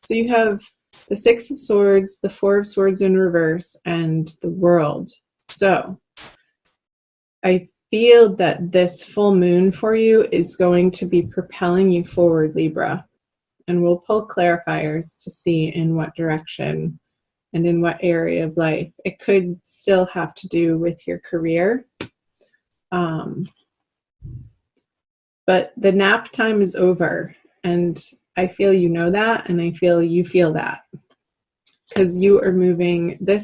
So you have the Six of Swords, the Four of Swords in reverse, and the World. So I feel that this full moon for you is going to be propelling you forward, Libra. And we'll pull clarifiers to see in what direction and in what area of life. It could still have to do with your career. But the nap time is over, and I feel you know that, and I feel you feel that. Because you are moving, the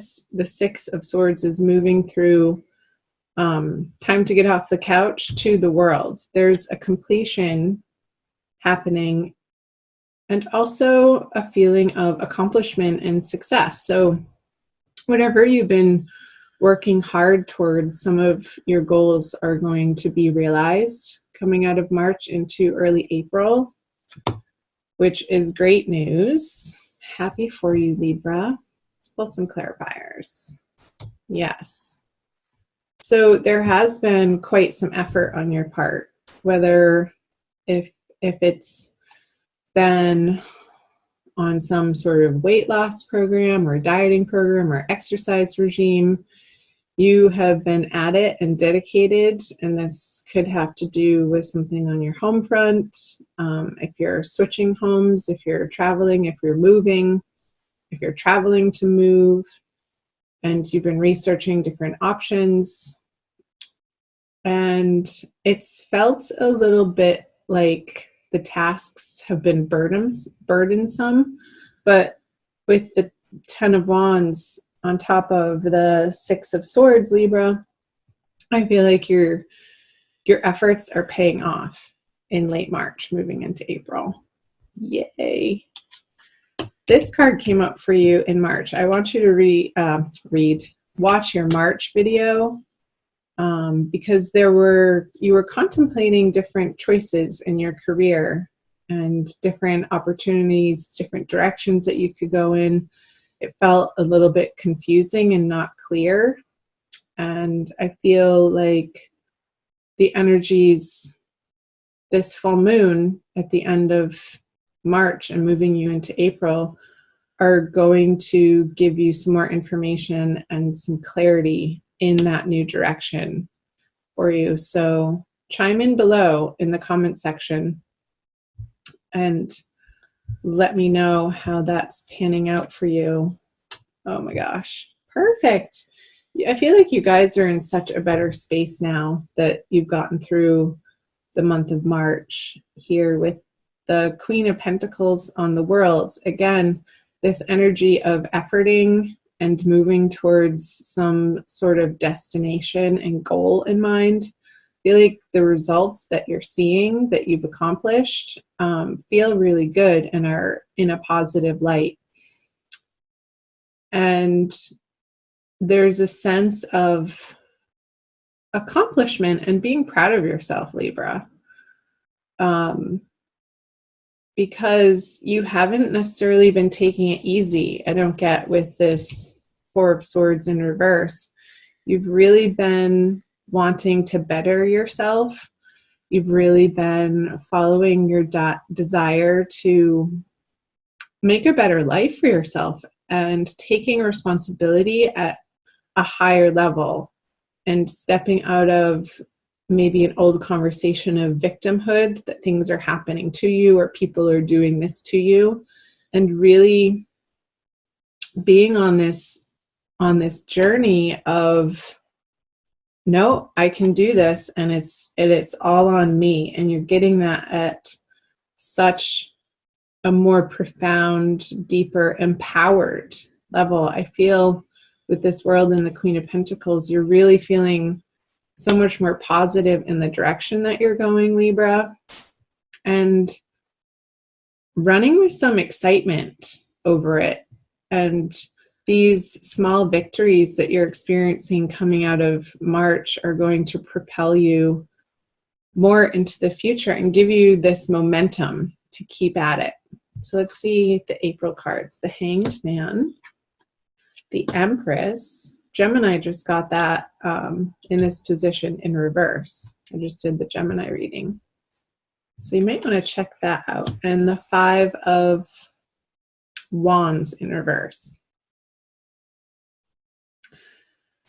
Six of Swords is moving through time to get off the couch to the world. There's a completion happening and also a feeling of accomplishment and success. So whatever you've been working hard towards, some of your goals are going to be realized coming out of March into early April, which is great news. Happy for you, Libra. Let's pull some clarifiers. Yes. So there has been quite some effort on your part, whether if it's been on some sort of weight loss program or dieting program or exercise regime, you have been at it and dedicated, and this could have to do with something on your home front. If you're switching homes, if you're traveling, if you're moving, if you're traveling to move, and you've been researching different options. And it's felt a little bit like the tasks have been burdensome, but with the Ten of Wands on top of the Six of Swords, Libra, I feel like your efforts are paying off in late March, moving into April. Yay. This card came up for you in March. I want you to watch your March video, because you were contemplating different choices in your career and different opportunities, different directions that you could go in. It felt a little bit confusing and not clear. And I feel like the energies, this full moon at the end of March and moving you into April, are going to give you some more information and some clarity in that new direction for you. So chime in below in the comment section and let me know how that's panning out for you. Oh my gosh, perfect. I feel like you guys are in such a better space now that you've gotten through the month of March here with the Queen of Pentacles on the World. Again, this energy of efforting and moving towards some sort of destination and goal in mind. I feel like the results that you're seeing, that you've accomplished, feel really good and are in a positive light. And there's a sense of accomplishment and being proud of yourself, Libra. Because you haven't necessarily been taking it easy. I don't get with this Four of Swords in reverse. You've really been wanting to better yourself. You've really been following your desire to make a better life for yourself and taking responsibility at a higher level and stepping out of maybe an old conversation of victimhood, that things are happening to you or people are doing this to you, and really being on this journey of, no, I can do this, and it's all on me. And you're getting that at such a more profound, deeper, empowered level. I feel with this World and the Queen of Pentacles, you're really feeling so much more positive in the direction that you're going, Libra, and running with some excitement over it. And these small victories that you're experiencing coming out of March are going to propel you more into the future and give you this momentum to keep at it. So let's see the April cards. The Hanged Man, the Empress. Gemini just got that in this position in reverse. I just did the Gemini reading. So you might want to check that out. And the Five of Wands in reverse.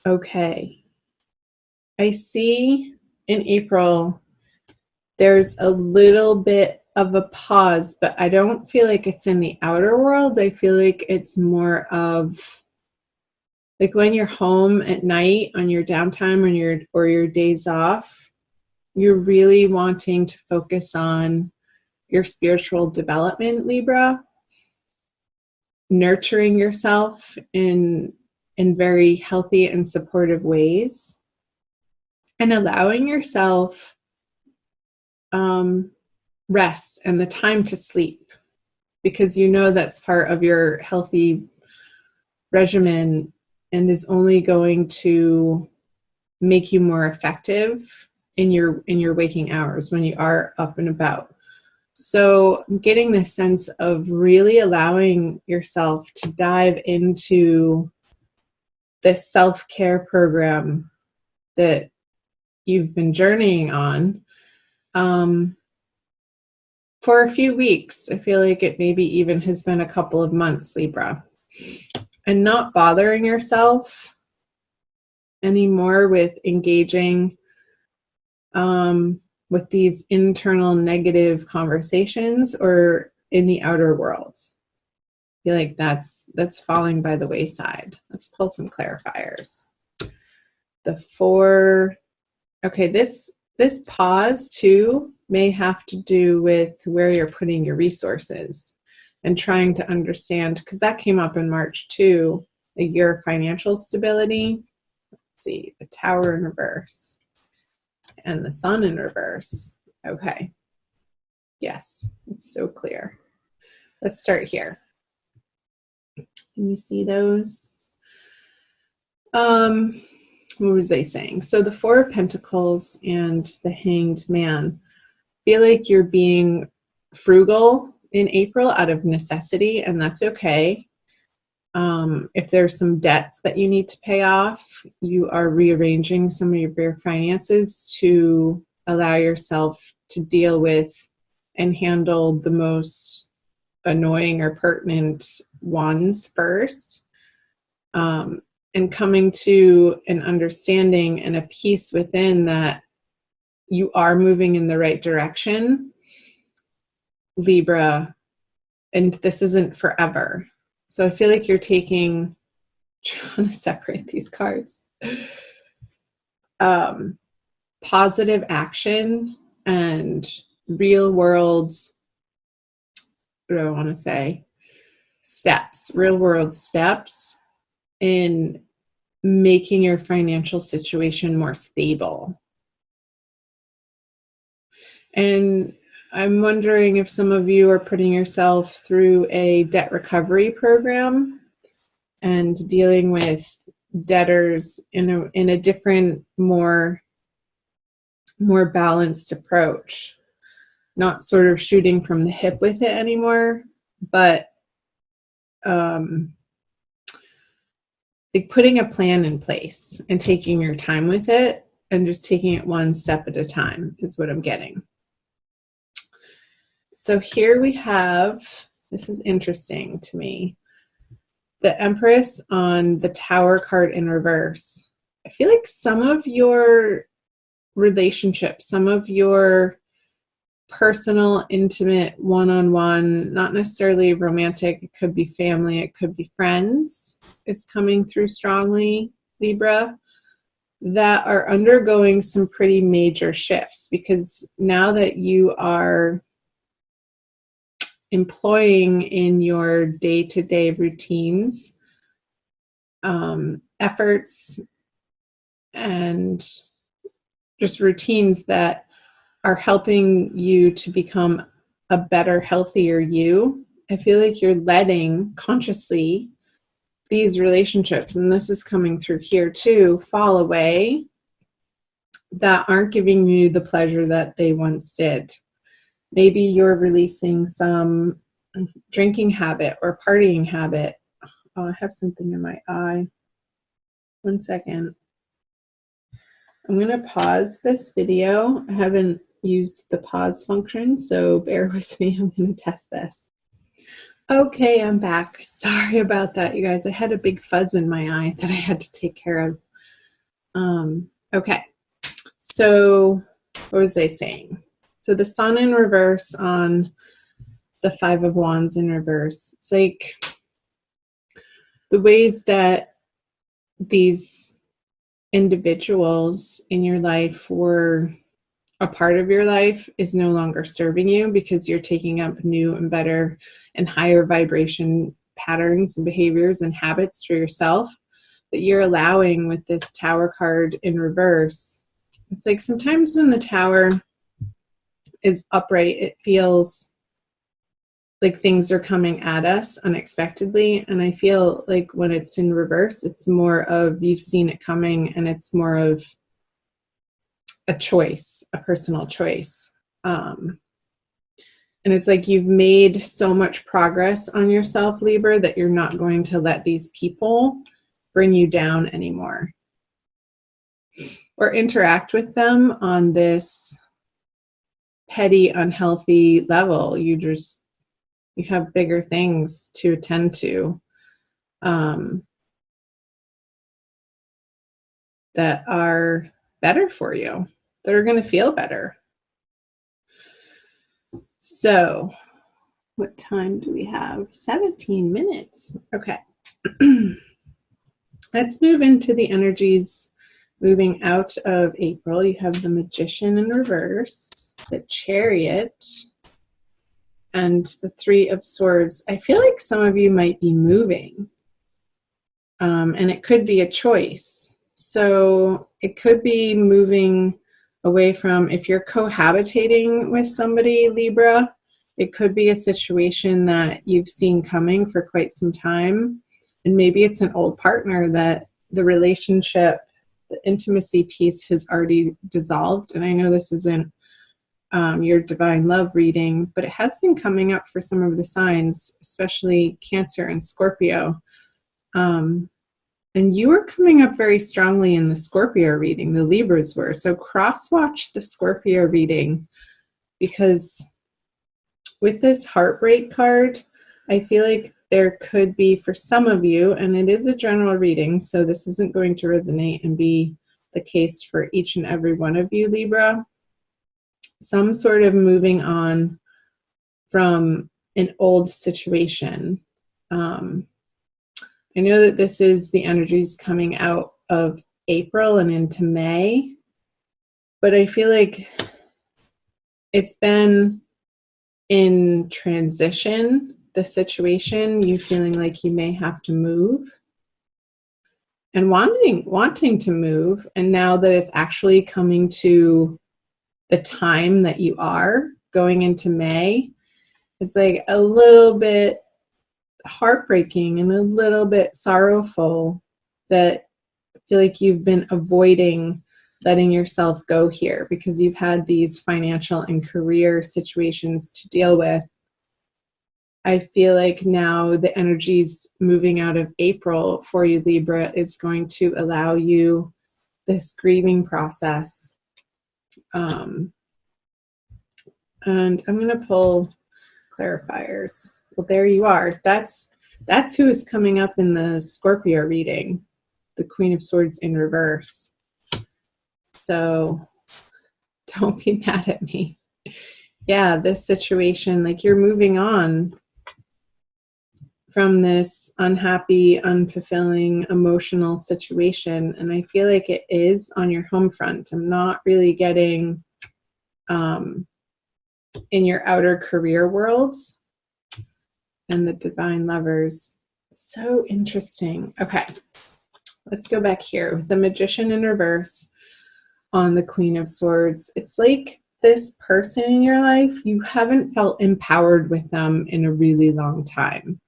Okay. I see in April there's a little bit of a pause, but I don't feel like it's in the outer world. I feel like it's more of like when you're home at night on your downtime or your days off, you're really wanting to focus on your spiritual development, Libra, nurturing yourself in very healthy and supportive ways, and allowing yourself rest and the time to sleep, because you know that's part of your healthy regimen and is only going to make you more effective in your waking hours when you are up and about. So I'm getting this sense of really allowing yourself to dive into this self-care program that you've been journeying on for a few weeks. I feel like it maybe even has been a couple of months, Libra. And not bothering yourself anymore with engaging with these internal negative conversations or in the outer world. I feel like that's falling by the wayside. Let's pull some clarifiers. The 4. Okay, this pause too may have to do with where you're putting your resources and trying to understand, because that came up in March too, your financial stability. Let's see, the Tower in reverse and the Sun in reverse. Okay. Yes, it's so clear. Let's start here. Can you see those? What was I saying? So the 4 of Pentacles and the Hanged Man. Feel like you're being frugal in April out of necessity, and that's okay. If there's some debts that you need to pay off, you are rearranging some of your finances to allow yourself to deal with and handle the most annoying or pertinent ones first. And coming to an understanding and a peace within that you are moving in the right direction, Libra, and this isn't forever. So I feel like you're trying to separate these cards. Positive action and real world, what do I want to say? Real world steps in making your financial situation more stable. And I'm wondering if some of you are putting yourself through a debt recovery program and dealing with debtors in a different, more balanced approach. Not sort of shooting from the hip with it anymore, but like putting a plan in place and taking your time with it and just taking it one step at a time is what I'm getting. So here we have, this is interesting to me, the Empress on the Tower card in reverse. I feel like some of your relationships, some of your personal, intimate, one-on-one, not necessarily romantic, it could be family, it could be friends, is coming through strongly, Libra, that are undergoing some pretty major shifts, because now that you are employing in your day-to-day routines, efforts, and just routines that are helping you to become a better, healthier you, I feel like you're letting consciously these relationships, and this is coming through here too, fall away, that aren't giving you the pleasure that they once did. Maybe you're releasing some drinking habit or partying habit. Oh, I have something in my eye. 1 second. I'm going to pause this video. I haven't used the pause function, so bear with me. I'm going to test this. Okay, I'm back. Sorry about that, you guys. I had a big fuzz in my eye that I had to take care of. Okay, so what was I saying? So the sun in reverse on the Five of Wands in reverse. It's like the ways that these individuals in your life were a part of your life is no longer serving you because you're taking up new and better and higher vibration patterns and behaviors and habits for yourself that you're allowing with this Tower card in reverse. It's like sometimes when the Tower is upright, it feels like things are coming at us unexpectedly. And I feel like when it's in reverse, it's more of you've seen it coming and it's more of a choice, a personal choice. And it's like you've made so much progress on yourself, Libra, that you're not going to let these people bring you down anymore or interact with them on this petty, unhealthy level. You have bigger things to attend to that are better for you, that are going to feel better. So what time do we have? 17 minutes. Okay. Let's move into the energies moving out of April. You have the Magician in reverse, the Chariot, and the Three of Swords. I feel like some of you might be moving, and it could be a choice. So it could be moving away from, if you're cohabitating with somebody, Libra, it could be a situation that you've seen coming for quite some time. And maybe it's an old partner that the relationship, the intimacy piece has already dissolved. And I know this isn't your divine love reading, but it has been coming up for some of the signs, especially Cancer and Scorpio. And you were coming up very strongly in the Scorpio reading, the Libras were. So cross-watch the Scorpio reading, because with this heartbreak card, I feel like there could be, for some of you, and it is a general reading, so this isn't going to resonate and be the case for each and every one of you, Libra, some sort of moving on from an old situation. I know that this is the energies coming out of April and into May, but I feel like it's been in transition, the situation, you feeling like you may have to move and wanting to move. And now that it's actually coming to the time that you are going into May, it's like a little bit heartbreaking and a little bit sorrowful that I feel like you've been avoiding letting yourself go here because you've had these financial and career situations to deal with. I feel like now the energies moving out of April for you, Libra, is going to allow you this grieving process. And I'm going to pull clarifiers. Well, there you are. That's who is coming up in the Scorpio reading, the Queen of Swords in reverse. So don't be mad at me. Yeah, this situation, like you're moving on from this unhappy, unfulfilling, emotional situation. And I feel like it is on your home front. I'm not really getting in your outer career worlds and the divine lovers. So interesting. Okay, let's go back here. The Magician in reverse on the Queen of Swords. It's like this person in your life, you haven't felt empowered with them in a really long time.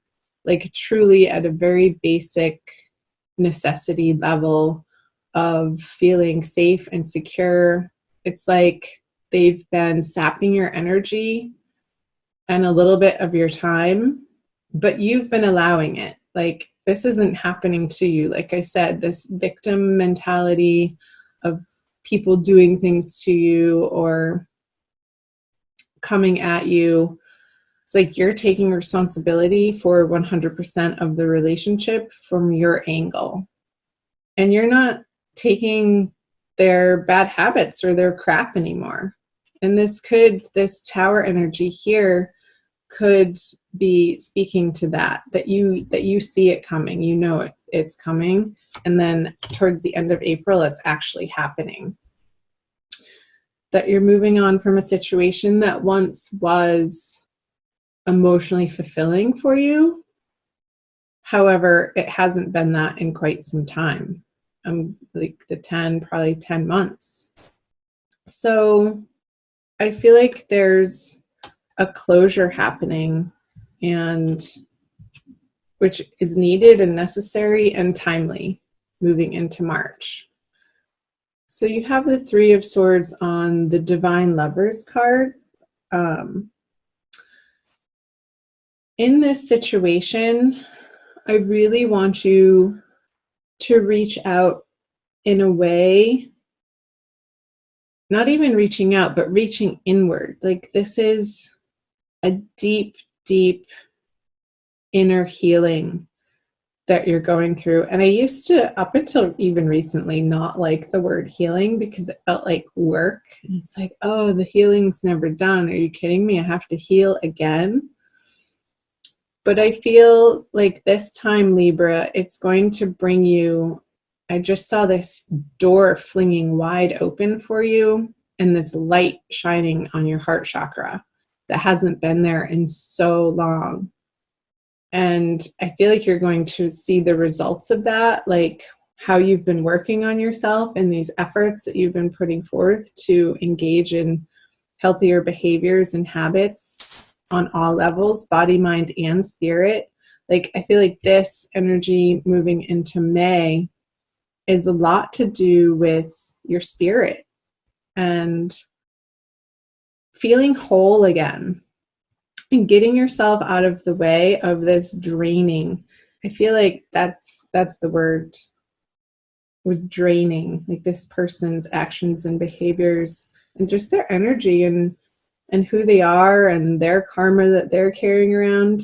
Like truly at a very basic necessity level of feeling safe and secure. It's like they've been sapping your energy and a little bit of your time, but you've been allowing it. Like this isn't happening to you. Like I said, this victim mentality of people doing things to you or coming at you. It's like you're taking responsibility for 100% of the relationship from your angle. And you're not taking their bad habits or their crap anymore. And this Tower energy here could be speaking to that you see it coming, you know it's coming, and then towards the end of April it's actually happening. That you're moving on from a situation that once was emotionally fulfilling for you. However, it hasn't been that in quite some time. Like probably 10 months. So I feel like there's a closure happening, and which is needed and necessary and timely moving into March. So you have the Three of Swords on the Divine Lovers card. In this situation, I really want you to reach out in a way, not even reaching out, but reaching inward. Like this is a deep, deep inner healing that you're going through. And I used to, up until even recently, not like the word healing because it felt like work. And it's like, oh, the healing's never done. Are you kidding me? I have to heal again. But I feel like this time, Libra, it's going to bring you, I just saw this door flinging wide open for you and this light shining on your heart chakra that hasn't been there in so long. And I feel like you're going to see the results of that, like how you've been working on yourself and these efforts that you've been putting forth to engage in healthier behaviors and habits on all levels, body, mind, and spirit. Like, I feel like this energy moving into May is a lot to do with your spirit and feeling whole again and getting yourself out of the way of this draining. I feel like that's the word, was draining, like this person's actions and behaviors and just their energy and who they are and their karma that they're carrying around.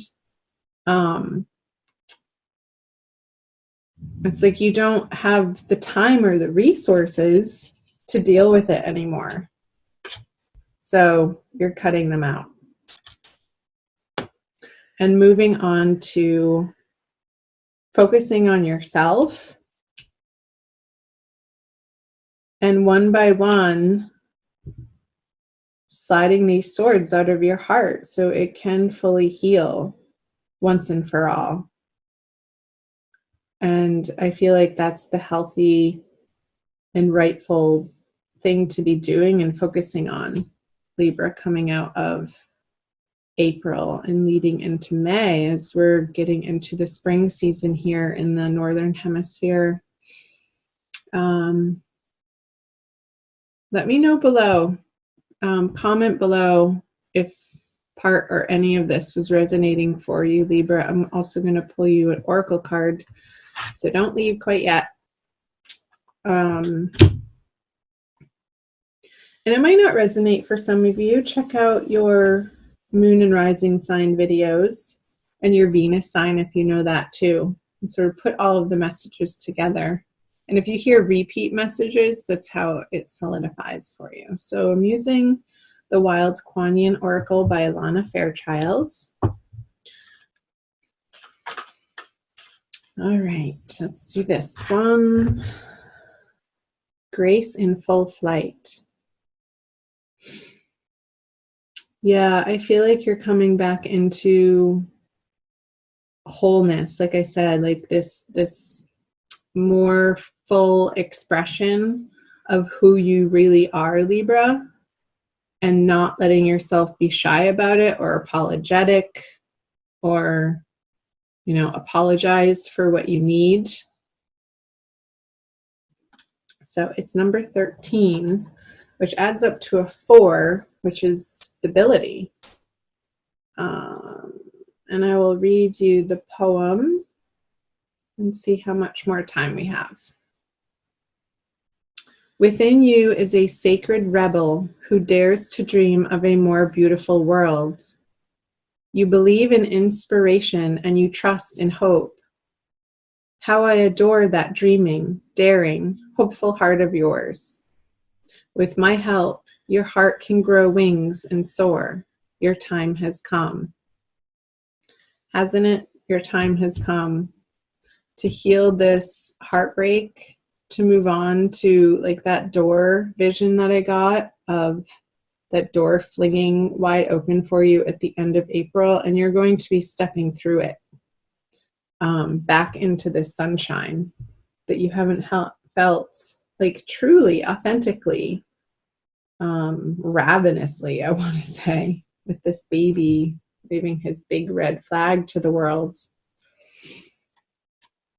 It's like you don't have the time or the resources to deal with it anymore. So you're cutting them out. And moving on to focusing on yourself. And one by one, sliding these swords out of your heart so it can fully heal once and for all. And I feel like that's the healthy and rightful thing to be doing and focusing on, Libra, coming out of April and leading into May as we're getting into the spring season here in the Northern Hemisphere. Let me know below. Comment below if part or any of this was resonating for you, Libra. I'm also going to pull you an oracle card, so don't leave quite yet. And it might not resonate for some of you. Check out your moon and rising sign videos and your Venus sign if you know that too, and sort of put all of the messages together. And if you hear repeat messages, that's how it solidifies for you. So I'm using the Wild Kuan Yin Oracle by Alana Fairchild. All right, let's do this one. Grace in full flight. Yeah, I feel like you're coming back into wholeness. Like I said, like this more full expression of who you really are, Libra, and not letting yourself be shy about it or apologetic or, you know, apologize for what you need. So it's number 13, which adds up to a 4, which is stability. And I will read you the poem and see how much more time we have. Within you is a sacred rebel who dares to dream of a more beautiful world. You believe in inspiration and you trust in hope. How I adore that dreaming, daring, hopeful heart of yours. With my help, your heart can grow wings and soar. Your time has come. Hasn't it? Your time has come to heal this heartbreak, to move on to like that door vision that I got of that door flinging wide open for you at the end of April, and you're going to be stepping through it back into this sunshine that you haven't felt like truly, authentically, ravenously, I want to say, with this baby waving his big red flag to the world.